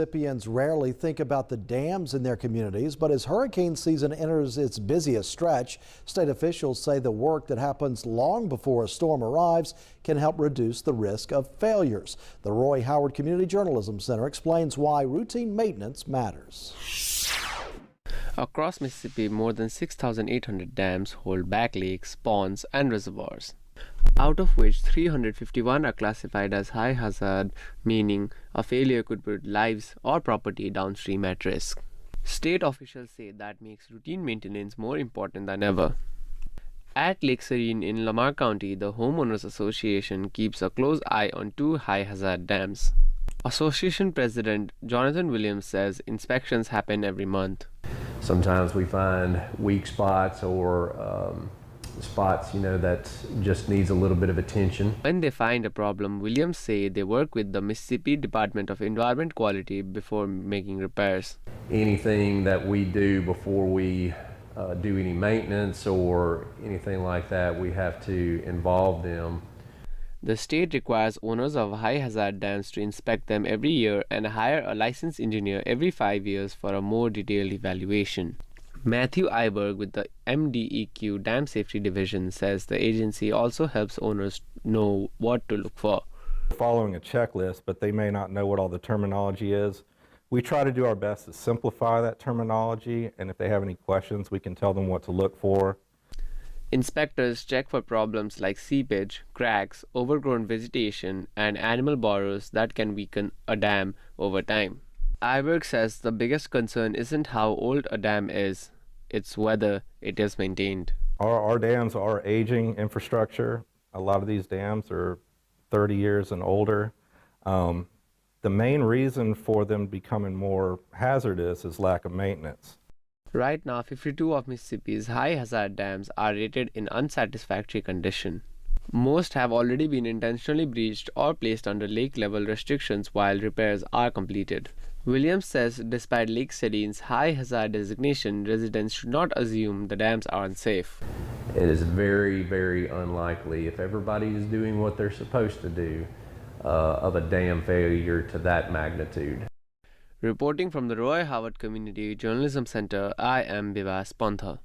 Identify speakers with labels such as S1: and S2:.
S1: Mississippians rarely think about the dams in their communities, but as hurricane season enters its busiest stretch, state officials say the work that happens long before a storm arrives can help reduce the risk of failures. The Roy Howard Community Journalism Center explains why routine maintenance matters.
S2: Across Mississippi, more than 6,800 dams hold back lakes, ponds, and reservoirs, out of which 351 are classified as high hazard, meaning a failure could put lives or property downstream at risk. State officials say that makes routine maintenance more important than ever. At Lake Serene in Lamar County, the Homeowners Association keeps a close eye on two high hazard dams. Association President Jonathan Williams says inspections happen every month.
S3: Sometimes we find weak spots or spots, that just needs a little bit of attention.
S2: When they find a problem, Williams say they work with the Mississippi Department of Environment Quality before making repairs.
S3: Anything that we do before we do any maintenance or anything like that, we have to involve them.
S2: The state requires owners of high hazard dams to inspect them every year and hire a licensed engineer every 5 years for a more detailed evaluation. Matthew Iberg with the MDEQ Dam Safety Division says the agency also helps owners know what to look for.
S4: Following a checklist, but they may not know what all the terminology is. We try to do our best to simplify that terminology, and if they have any questions, we can tell them what to look for.
S2: Inspectors check for problems like seepage, cracks, overgrown vegetation, and animal burrows that can weaken a dam over time. Iberg says the biggest concern isn't how old a dam is, it's whether it is maintained.
S4: Our dams are aging infrastructure. A lot of these dams are 30 years and older. The main reason for them becoming more hazardous is lack of maintenance.
S2: Right now, 52 of Mississippi's high hazard dams are rated in unsatisfactory condition. Most have already been intentionally breached or placed under lake level restrictions while repairs are completed. Williams says despite Lake Serene's high hazard designation, residents should not assume the dams are unsafe.
S3: It is very, very unlikely, if everybody is doing what they're supposed to do, of a dam failure to that magnitude.
S2: Reporting from the Roy Howard Community Journalism Center, I am Bivas Pantha.